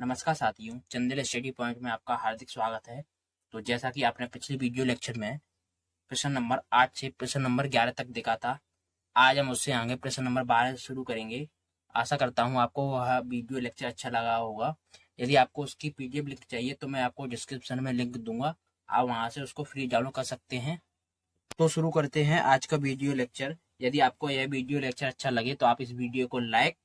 नमस्कार साथियों, Chandel study point में आपका हार्दिक स्वागत है। तो जैसा कि आपने पिछले वीडियो लेक्चर में प्रश्न नंबर 8 से प्रश्न नंबर 11 तक देखा था, आज हम उससे आगे प्रश्न नंबर 12 शुरू करेंगे। आशा करता हूं आपको वह वीडियो लेक्चर अच्छा लगा होगा। यदि आपको उसकी पीडीएफ लिंक चाहिए तो मैं आपको डिस्क्रिप्शन में लिंक दूंगा, आप वहां से उसको फ्री डाउनलोड कर सकते हैं। तो शुरू करते हैं आज का वीडियो लेक्चर। यदि आपको यह वीडियो लेक्चर अच्छा लगे तो आप इस वीडियो को लाइक,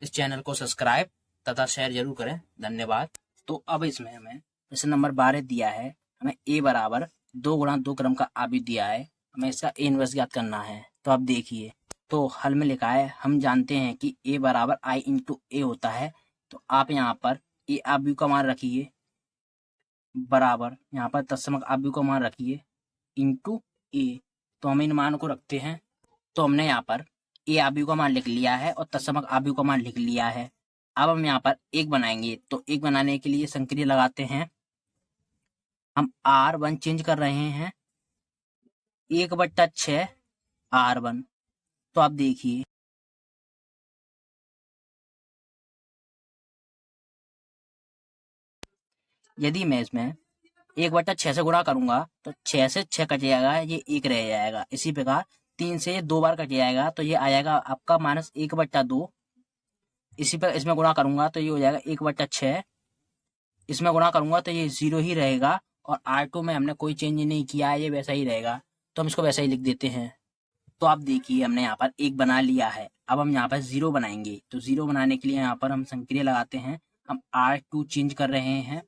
इस चैनल को सब्सक्राइब तथा शेयर जरूर करें। धन्यवाद। तो अब इसमें हमें प्रश्न नंबर 12 दिया है। हमें a बराबर 2 गुणा 2 क्रम का आव्यूह दिया है। हमें इसका a इनवर्स ज्ञात करना है। तो अब देखिए, तो हल में लिखा है, हम जानते हैं कि a बराबर i इंटू ए होता है। तो आप यहाँ पर a आव्यूह का मान रखिए बराबर, यहाँ पर तत्समक आव्यूह का मान रखिए इंटू a। तो हम इन मान को रखते हैं। तो हमने यहाँ पर a आव्यूह का मान लिख लिया है और तत्समक आव्यूह का मान लिख लिया है। अब हम यहाँ पर एक बनाएंगे, तो एक बनाने के लिए संक्रिया लगाते हैं। हम R1 चेंज कर रहे हैं 1/6 R1। तो आप देखिए, यदि मैं इसमें 1/6 से गुणा करूंगा तो 6 से 6 कट जाएगा, ये 1 रह जाएगा। इसी प्रकार 3 से 2 बार कट जाएगा, तो ये आएगा आपका -1/2। इसी पर इसमें गुणा करूंगा तो ये हो जाएगा 1/6। इसमें गुणा करूंगा तो ये 0 ही रहेगा, और R2 में हमने कोई चेंज नहीं किया है, ये वैसा ही रहेगा। तो हम इसको वैसा ही लिख देते हैं। तो आप देखिए, हमने यहाँ पर 1 बना लिया है। अब हम यहाँ पर 0 बनाएंगे। तो 0 बनाने के लिए यहाँ पर हम संक्रिया लगाते हैं। हम R2 चेंज कर रहे हैं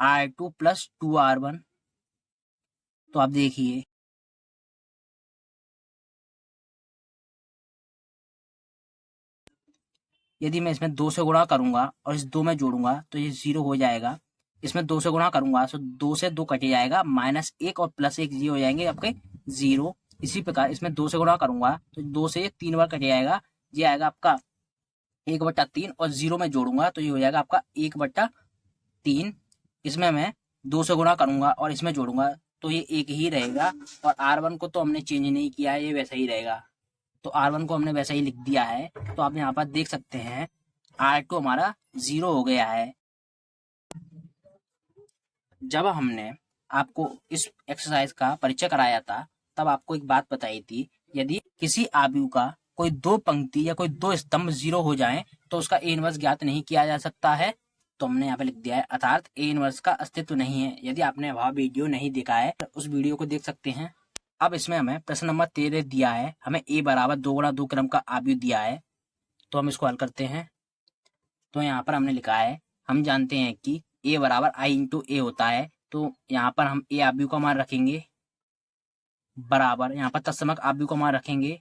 R2 प्लस 2R1। तो आप देखिए, यदि मैं इसमें 2 से गुणा करूंगा और इस 2 में जोड़ूंगा तो ये 0 हो जाएगा। इसमें 2 से गुणा करूंगा तो 2 से 2 कट जाएगा, -1 और +1 ये हो जाएंगे आपके 0। इसी प्रकार इसमें 2 से गुणा करूंगा तो 2 से 3 बार कट जाएगा, ये आएगा आपका 1/3, और 0 में जोड़ूंगा तो ये हो जाएगा आपका 1/3। इसमें मैं 2 से गुणा करूंगा और इसमें जोड़ूंगा तो ये 1 ही रहेगा, और R1 को तो हमने चेंज नहीं किया है, ये वैसा ही रहेगा। तो R1 को हमने वैसा ही लिख दिया है। तो आप यहाँ पर देख सकते हैं R2 हमारा 0 हो गया है। जब हमने आपको इस एक्सरसाइज का परिचय कराया था, तब आपको एक बात बताई थी, यदि किसी आव्यूह का कोई 2 पंक्ति या कोई 2 स्तंभ 0 हो जाएं तो उसका a इनवर्स ज्ञात नहीं किया जा सकता है। तो हमने यहाँ पे लिख दिया है, अर्थात a इनवर्स का अस्तित्व नहीं है। यदि आपने वह वीडियो नहीं देखा है तो उस वीडियो को देख सकते हैं। अब इसमें हमें प्रश्न नंबर 13 दिया है। हमें a बराबर 2 गुणा 2 क्रम का आव्यूह दिया है। तो हम इसको हल करते हैं। तो यहाँ पर हमने लिखा है, हम जानते हैं कि a बराबर i इंटू ए होता है। तो यहाँ पर हम a आव्यूह का मान रखेंगे बराबर, यहाँ पर तत्समक आव्यूह का मान रखेंगे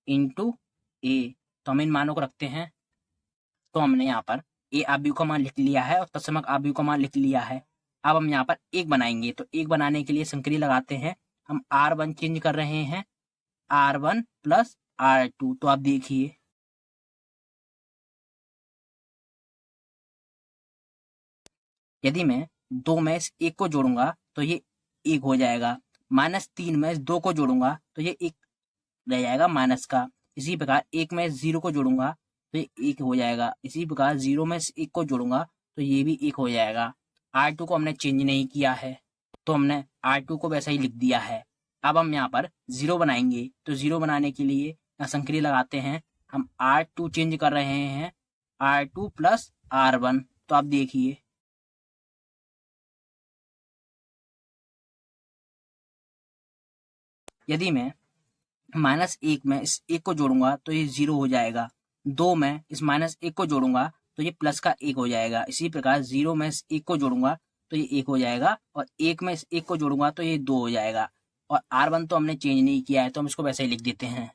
इंटू ए। तो हम इन मानों को रखते हैं। तो हमने यहाँ पर a आव्यूह का मान लिख लिया है और तत्समक आव्यूह का मान लिख लिया है। अब हम यहाँ पर एक बनाएंगे। तो एक बनाने के लिए संक्रिया लगाते हैं। हम R1 चेंज कर रहे हैं R1 प्लस R2। तो आप देखिए, यदि मैं 2 में इस 1 को जोड़ूंगा तो ये 1 हो जाएगा। -3 में इस 2 को जोड़ूंगा तो ये 1 रह जाएगा माइनस का। इसी प्रकार 1 में इस 0 को जोड़ूंगा तो ये 1 हो जाएगा। इसी प्रकार 0 में इस 1 को जोड़ूंगा तो ये भी 1 हो जाएगा। R2 को हमने चेंज नहीं किया है, तो हमने R2 को वैसा ही लिख दिया है। अब हम यहाँ पर 0 बनाएंगे। तो 0 बनाने के लिए यहाँ संक्रिया लगाते हैं। हम R2 चेंज कर रहे हैं R2 प्लस R1। तो आप देखिए, यदि मैं -1 में इस 1 को जोड़ूंगा तो ये 0 हो जाएगा। 2 में इस -1 को जोड़ूंगा तो ये प्लस का 1 हो जाएगा। इसी प्रकार 0 में इस 1 को जोड़ूंगा तो ये 1 हो जाएगा, और 1 में इस 1 को जोड़ूंगा तो ये 2 हो जाएगा। और R1 तो हमने चेंज नहीं किया है, तो हम इसको वैसे ही लिख देते हैं।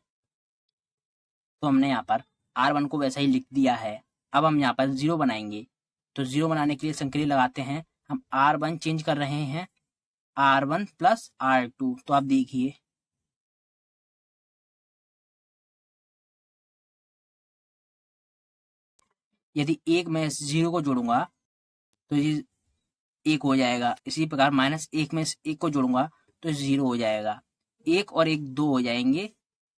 तो हमने यहाँ पर R1 को वैसा ही लिख दिया है। अब हम यहाँ पर 0 बनाएंगे। तो 0 बनाने के लिए संक्रिया लगाते हैं। हम R1 चेंज कर रहे हैं R1 प्लस R2। तो आप देखिए, यदि 1 में इस 0 को जोड़ूंगा तो ये 1 हो जाएगा। इसी प्रकार -1 में इस 1 को जोड़ूंगा तो 0 हो जाएगा। 1 और 1 2 हो जाएंगे,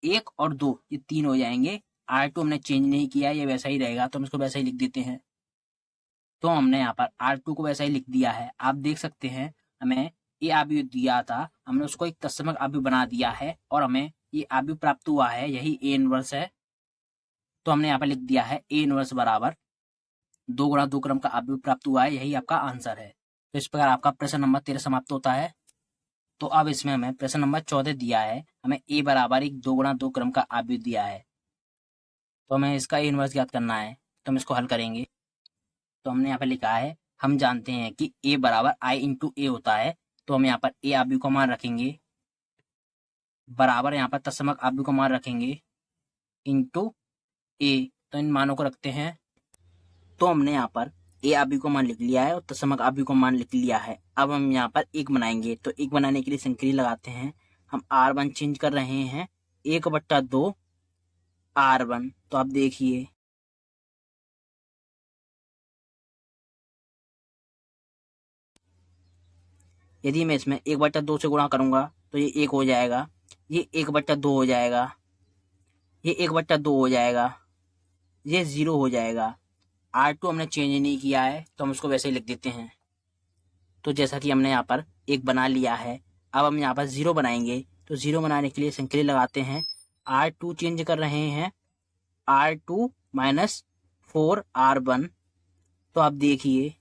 1 और 2 ये 3 हो जाएंगे। R2 हमने चेंज नहीं किया, ये वैसा ही रहेगा, तो हम इसको वैसा ही लिख देते हैं। तो हमने यहाँ पर R2 को वैसा ही लिख दिया है। आप देख सकते हैं हमें ये आव्यूह दिया था, हमने उसको एक तत्समक आव्यूह बना दिया है और हमें ये आव्यूह प्राप्त हुआ है, यही A इनवर्स है। तो हमने यहाँ पर लिख दिया है A इनवर्स बराबर 2 गुणा 2 क्रम का आव्यूह प्राप्त हुआ है, यही आपका आंसर है। तो इस प्रकार आपका प्रश्न नंबर 13 समाप्त होता है। तो अब इसमें हमें प्रश्न नंबर 14 दिया है, हमें A बराबर एक 2 गुणा 2 क्रम का आव्यूह दिया है, तो हमें इसका A इनवर्स ज्ञात करना है। तो हम इसको हल करेंगे। तो हमने यहाँ पर लिखा है, हम जानते हैं कि A बराबर I इंटू A होता है, तो हम यहाँ पर A आव्यूह का मान रखेंगे बराबर यहाँ पर तत्समक आव्यूह का मान रखेंगे इंटू A। तो इन मानों को रखते हैं। तो हमने यहाँ पर A आव्यूह का मान लिख लिया है और तत्समक आव्यूह का मान लिख लिया है। अब हम यहाँ पर एक बनाएंगे, तो एक बनाने के लिए संक्रिया लगाते हैं। हम R1 चेंज कर रहे हैं 1/2 R1। तो आप देखिए यदि मैं इसमें 1/2 से गुणा करूंगा तो ये 1 हो जाएगा, ये 1/2 हो जाएगा, ये 1/2 हो जाएगा, ये 0 हो जाएगा। R2 हमने चेंज नहीं किया है तो हम उसको वैसे ही लिख देते हैं। तो जैसा कि हमने यहाँ पर एक बना लिया है, अब हम यहाँ पर 0 बनाएंगे। तो 0 बनाने के लिए संक्रिया लगाते हैं। R2 चेंज कर रहे हैं R2 माइनस 4 R1। तो आप देखिए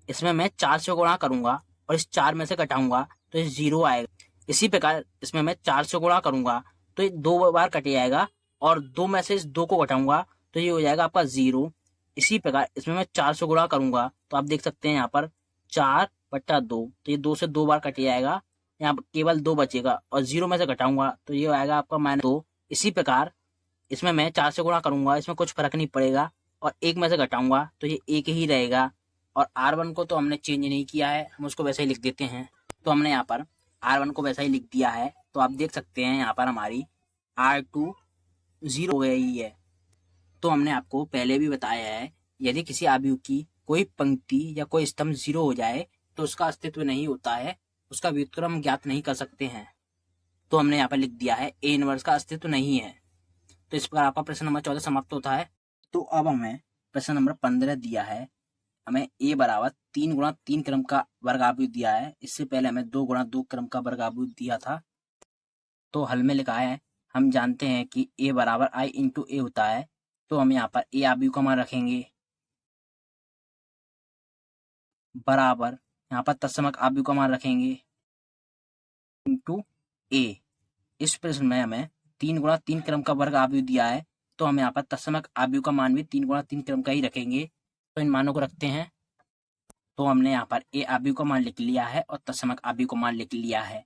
इसमें मैं 4 से गुणा करूंगा और इस 4 में से घटाऊंगा तो ये 0 आएगा। इसी प्रकार इसमें मैं 4 से गुणा करूंगा तो ये 2 बार कट जाएगा और 2 में से इस 2 को घटाऊंगा तो ये हो जाएगा आपका 0। इसी प्रकार इसमें मैं 4 से गुणा करूंगा तो आप देख सकते हैं यहाँ पर 4/2, तो ये 2 से 2 बार कट जाएगा, यहाँ पर केवल 2 बचेगा और 0 में से घटाऊंगा तो ये आएगा आपका -2। इसी प्रकार इसमें मैं 4 से गुणा करूंगा, इसमें कुछ फर्क नहीं पड़ेगा, और 1 में से घटाऊंगा तो ये 1 ही रहेगा। और R1 को तो हमने चेंज नहीं किया है, हम उसको वैसे ही लिख देते हैं। तो हमने यहाँ पर R1 को वैसा ही लिख दिया है। तो आप देख सकते हैं यहाँ पर हमारी R2 0 हो गई है। तो हमने आपको पहले भी बताया है, यदि किसी आव्यूह की कोई पंक्ति या कोई स्तंभ 0 हो जाए तो उसका अस्तित्व नहीं होता है, उसका व्युत्क्रम ज्ञात नहीं कर सकते हैं। तो हमने यहाँ पर लिख दिया है A इनवर्स का अस्तित्व नहीं है। तो इस प्रकार आपका प्रश्न नंबर 14 समाप्त होता है। तो अब हमें प्रश्न नंबर 15 दिया है, हमें A बराबर 3 गुणा 3 क्रम का वर्ग आव्यूह दिया है। इससे पहले हमें 2 गुणा 2 क्रम का वर्ग आव्यूह दिया था। तो हल में लिखा है, हम जानते हैं कि A बराबर I इंटू A होता है, तो हम यहाँ पर A आव्यूह का मान रखेंगे बराबर यहाँ पर तत्समक आव्यूह का मान रखेंगे इंटू A। इस प्रश्न में हमें 3 गुणा 3 क्रम का वर्ग आव्यूह दिया है, तो हम यहाँ पर तत्समक आव्यूह का मान भी 3 गुणा 3 क्रम का ही रखेंगे। तो इन मानों को रखते हैं। तो हमने यहाँ पर A आव्यूह का मान लिख लिया है और तत्समक आव्यूह का मान लिख लिया है।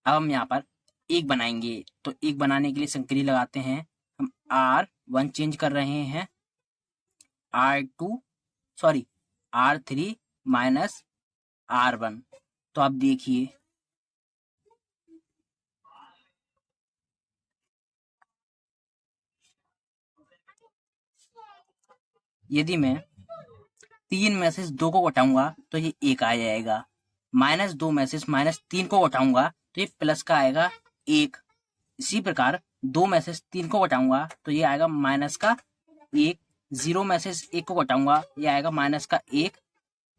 अब हम यहाँ पर एक बनाएंगे, तो एक बनाने के लिए संक्रिया लगाते हैं। हम R1 चेंज कर रहे हैं R3 माइनस R1। तो आप देखिए यदि मैं 3 में से 2 को घटाऊंगा तो ये 1 आ जाएगा, -2 में से -3 को घटाऊंगा तो ये प्लस का आएगा 1। इसी प्रकार 2 में से 3 को घटाऊंगा तो ये आएगा -1। 0 में से 1 को घटाऊंगा ये आएगा -1,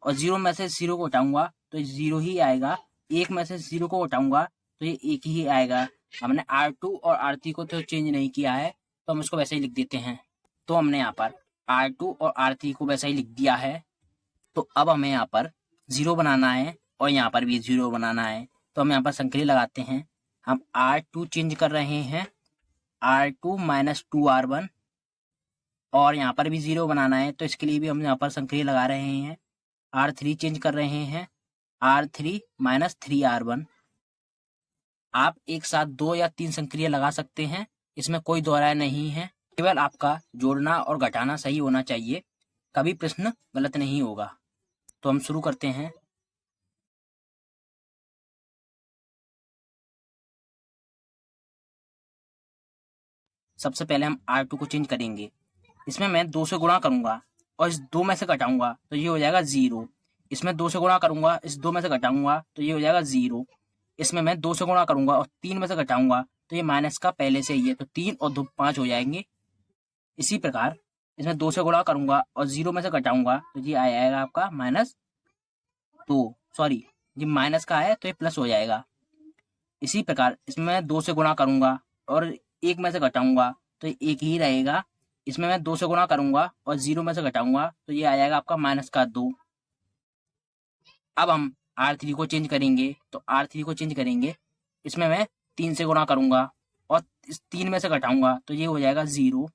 और 0 में से 0 को घटाऊंगा तो 0 ही आएगा। 1 में से 0 को घटाऊंगा तो ये 1 ही आएगा। हमने R2 और R3 को तो चेंज नहीं किया है, तो हम इसको वैसे ही लिख देते हैं। तो हमने यहाँ पर R2 और R3 को वैसा ही लिख दिया है। तो अब हमें यहाँ पर 0 बनाना है और यहाँ पर भी 0 बनाना है। तो हम यहाँ पर संक्रिया लगाते हैं। हम R2 चेंज कर रहे हैं R2 माइनस 2R1, और यहाँ पर भी 0 बनाना है, तो इसके लिए भी हम यहाँ पर संक्रिया लगा रहे हैं। R3 चेंज कर रहे हैं R3 माइनस 3R1। आप एक साथ 2 या 3 संक्रिया लगा सकते हैं, इसमें कोई दोहराया नहीं है, केवल आपका जोड़ना और घटाना सही होना चाहिए, कभी प्रश्न गलत नहीं होगा। तो हम शुरू करते हैं। सबसे पहले हम R2 को चेंज करेंगे। इसमें मैं 2 से गुणा करूंगा और इस 2 में से घटाऊंगा तो ये हो जाएगा 0। इसमें 2 से गुणा करूंगा, इस 2 में से घटाऊंगा तो ये हो जाएगा 0। इसमें मैं 2 से गुणा करूंगा और 3 में से घटाऊंगा तो ये माइनस का पहले से ही है, तो 3 और 2 5 हो जाएंगे। इसी प्रकार इसमें 2 से गुणा करूंगा और 0 में से घटाऊंगा तो ये आ जाएगा आपका -2, सॉरी ये माइनस का है तो ये प्लस हो जाएगा। इसी प्रकार इसमें 2 से गुणा करूंगा और 1 में से घटाऊंगा तो ये 1 ही रहेगा। इसमें मैं 2 से गुणा करूंगा और 0 में से घटाऊंगा तो ये आ जाएगा आपका -2। अब हम R3 को चेंज करेंगे, तो R3 को चेंज करेंगे, इसमें मैं 3 से गुणा करूंगा और इस 3 में से घटाऊंगा तो ये हो जाएगा 0।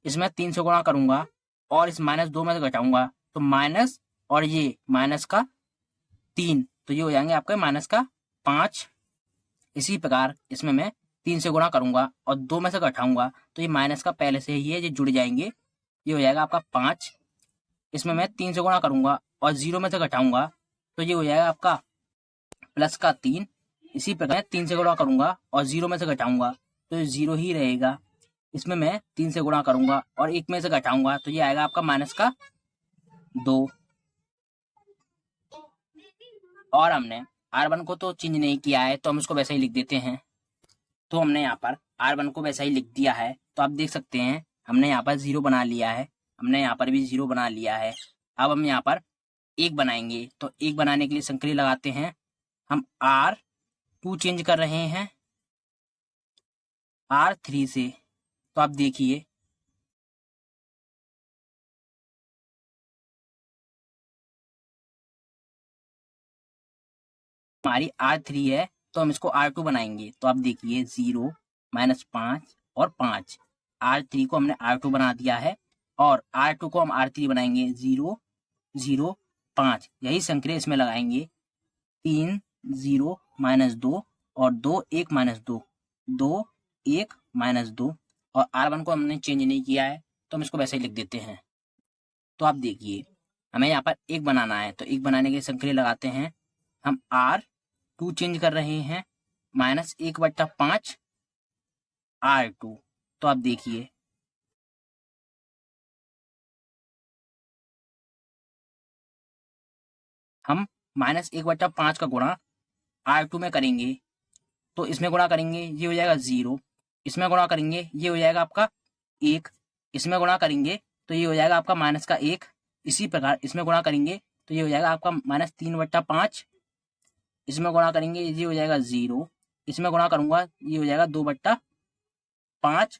इसमें 3 से गुणा करूंगा और इस -2 में से घटाऊंगा तो माइनस और ये माइनस का 3, तो ये हो जाएंगे आपके -5। इसी प्रकार इसमें मैं 3 से गुणा करूंगा और 2 में से घटाऊंगा तो ये माइनस का पहले से ही है, ये जुड़ जाएंगे, ये हो जाएगा आपका 5। इसमें मैं 3 से गुणा करूंगा और 0 में से घटाऊंगा तो ये हो जाएगा आपका +3। इसी प्रकार 3 से गुणा करूंगा और 0 में से घटाऊंगा तो ये 0 ही रहेगा। इसमें मैं 3 से गुणा करूंगा और 1 में से घटाऊंगा तो ये आएगा आपका -2। और हमने R1 को तो चेंज नहीं किया है तो हम इसको वैसे ही लिख देते हैं। तो हमने यहाँ पर R1 को वैसा ही लिख दिया है, तो आप देख सकते हैं हमने यहाँ पर 0 बना लिया है, हमने यहाँ पर भी 0 बना लिया है। अब हम यहाँ पर 1 बनाएंगे, तो 1 बनाने के लिए संक्रिया लगाते हैं। हम R2 चेंज कर रहे हैं R3 से, तो आप देखिए हमारी R3 है तो हम इसको R2 बनाएंगे, तो आप देखिए 0 -5 और 5, R3 को हमने R2 बना दिया है और R2 को हम R3 बनाएंगे 0 0 5, यही संक्रिया इसमें लगाएंगे। 3 0 -2 और 2 1 -2, 2 1 -2, और R1 को हमने चेंज नहीं किया है तो हम इसको वैसे ही लिख देते हैं। तो आप देखिए हमें यहाँ पर 1 बनाना है, तो 1 बनाने के लिए संक्रिया लगाते हैं। हम R2 चेंज कर रहे हैं -1/5 R2, तो आप देखिए हम -1/5 का गुणा R2 में करेंगे, तो इसमें गुणा करेंगे ये हो जाएगा 0, इसमें गुणा करेंगे ये हो जाएगा आपका 1, इसमें गुणा करेंगे तो ये हो जाएगा आपका -1। इसी प्रकार इसमें गुणा करेंगे तो ये हो जाएगा आपका -3/5, इसमें गुणा करेंगे ये हो जाएगा 0, इसमें गुणा करूंगा ये हो जाएगा 2/5,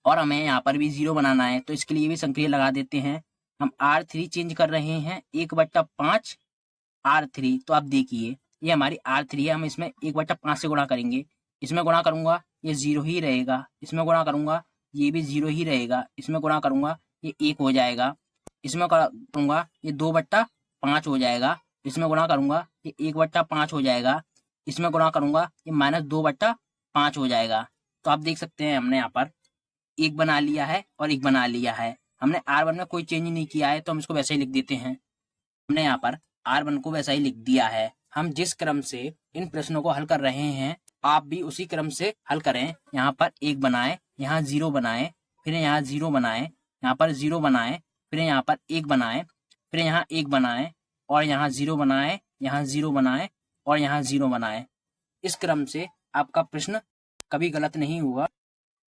और हमें यहाँ पर भी 0 बनाना है तो इसके लिए भी संक्रिया लगा देते हैं। हम R3 चेंज कर रहे हैं 1/5 R3, तो आप देखिए ये हमारी R3 है, हम इसमें 1/5 से गुणा करेंगे, इसमें गुणा करूंगा ये 0 ही रहेगा, इसमें गुणा करूंगा ये भी 0 ही रहेगा, इसमें गुणा करूंगा ये 1 हो जाएगा, इसमें करूंगा ये 2/5 हो जाएगा, इसमें गुणा करूंगा ये 1/5 हो जाएगा, इसमें गुणा करूंगा ये -2/5 हो जाएगा। तो आप देख सकते हैं हमने यहाँ पर 1 बना लिया है और 1 बना लिया है, हमने R1 में कोई चेंज नहीं किया है तो हम इसको वैसे ही लिख देते हैं। हमने यहाँ पर R1 को वैसा ही लिख दिया है। हम जिस क्रम से इन प्रश्नों को हल कर रहे हैं आप भी उसी क्रम से हल करें। यहाँ पर 1 बनाए, यहाँ 0 बनाए, फिर यहाँ 0 बनाए, यहाँ पर 0 बनाए, फिर यहाँ पर 1 बनाए, फिर यहाँ 1 बनाए और यहाँ 0 बनाए, यहाँ 0 बनाए और यहाँ 0 बनाए। इस क्रम से आपका प्रश्न कभी गलत नहीं हुआ।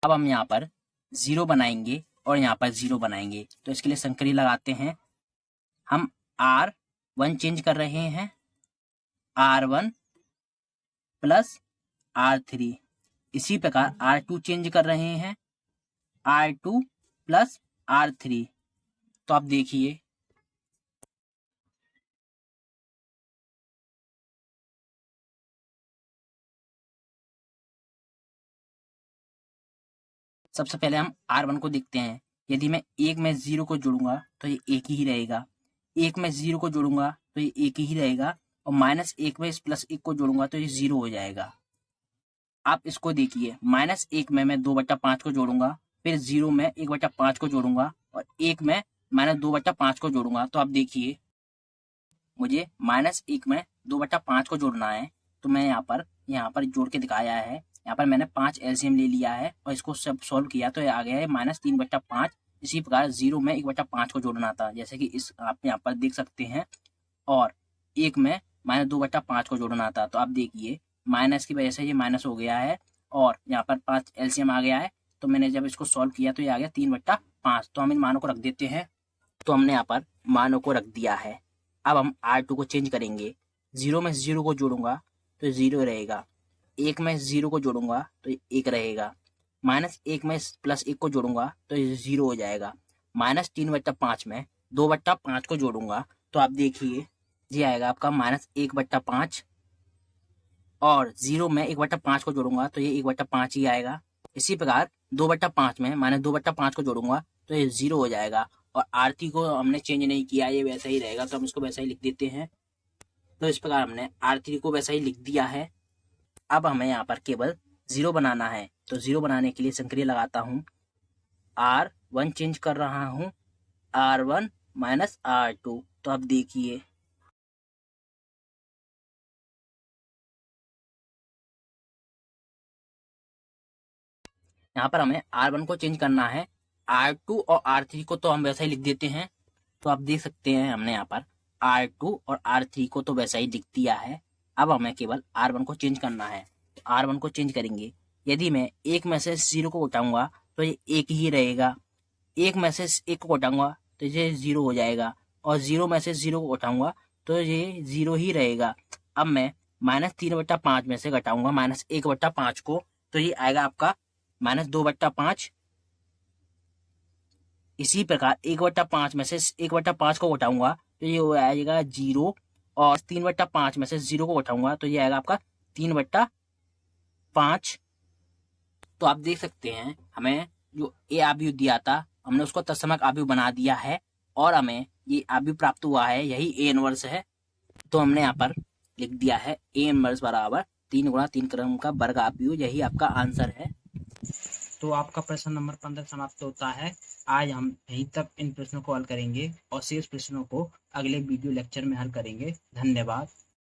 अब हम यहाँ पर 0 बनाएंगे और यहाँ पर 0 बनाएंगे, तो इसके लिए संक्रिया लगाते हैं। हम R1 चेंज कर रहे हैं R1 प्लस R3, इसी प्रकार R2 चेंज कर रहे हैं R2 प्लस R3, तो आप देखिए सबसे पहले हम R1 को देखते हैं। यदि मैं 1 में 0 को जोड़ूंगा तो ये 1 ही रहेगा, 1 में 0 को जोड़ूंगा तो ये 1 ही रहेगा, और -1 में इस +1 को जोड़ूंगा तो ये 0 हो जाएगा। आप इसको देखिए, -1 में मैं 2/5 को जोड़ूंगा, फिर 0 में 1/5 को जोड़ूंगा और 1 में -2/5 को जोड़ूंगा, तो आप देखिए मुझे -1 में 2/5 को जोड़ना है, तो मैं यहाँ पर जोड़ के दिखाया है। यहाँ पर मैंने 5 एलसीएम ले लिया है और इसको सब सॉल्व किया तो ये आ गया है -3/5। इसी प्रकार 0 में 1/5 को जोड़ना था, जैसे कि इस आप यहाँ पर देख सकते हैं, और 1 में -2/5 को जोड़ना था, तो आप देखिए माइनस की वजह से ये माइनस हो गया है और यहाँ पर 5 एलसीएम आ गया है। तो मैंने जब इसको सॉल्व किया तो ये आ गया 3/5। तो हम इन मानों को रख देते हैं। तो हमने यहाँ पर मानों को रख दिया है। अब हम R2 को चेंज करेंगे। 0 में 0 को जोड़ूंगा तो 0 रहेगा। 1 में 0 को जोड़ूंगा तो 1 रहेगा। -1 में +1 को जोड़ूंगा तो ये 0 हो जाएगा। -3/5 में 2/5 को जोड़ूंगा तो आप देखिए ये आएगा आपका -1/5 और 0 में 1/5 को जोड़ूंगा तो ये 1/5 ही आएगा। इसी प्रकार 2/5 में -2/5 को जोड़ूंगा तो ये 0 हो जाएगा। और आरती को हमने चेंज नहीं किया, ये वैसा ही रहेगा, तो हम इसको वैसा ही लिख देते हैं। तो इस प्रकार हमने आरती को वैसा ही लिख दिया है। अब हमें यहाँ पर केवल 0 बनाना है। तो 0 बनाने के लिए संक्रिया लगाता हूँ। R1 चेंज कर रहा हूँ, R1 माइनस R2। तो अब देखिए यहाँ पर हमें R1 को चेंज करना है। R2 और R3 को तो हम वैसा ही लिख देते हैं। तो आप देख सकते हैं हमने यहाँ पर R2 और R3 को तो वैसा ही लिख दिया है। अब हमें केवल R1 को चेंज करना है। तो R1 को चेंज करेंगे। यदि मैं 1 में से 0 को उठाऊंगा तो ये 1 ही रहेगा। 1 में से 1 को उठाऊंगा तो ये 0 हो जाएगा। और 0 में से 0 को उठाऊंगा तो ये 0 ही रहेगा। अब मैं -3/5 में से घटाऊंगा -1/5 को, तो ये आएगा आपका -2/5। इसी प्रकार 1/5 में से 1/5 को उठाऊंगा तो ये हो आएगा 0। और 3/5 में से 0 को उठाऊंगा तो ये आएगा आपका 3/5। तो आप देख सकते हैं हमें जो ए आव्यूह दिया था हमने उसको तत्समक आव्यूह बना दिया है और हमें ये आव्यूह प्राप्त हुआ है, यही ए इनवर्स है। तो हमने यहाँ पर लिख दिया है ए इनवर्स बराबर 3 × 3 क्रम का वर्ग आव्यूह, यही आपका आंसर है। तो आपका प्रश्न नंबर 15 समाप्त होता है। आज हम यहीं तक इन प्रश्नों को हल करेंगे और शेष प्रश्नों को अगले वीडियो लेक्चर में हल करेंगे। धन्यवाद।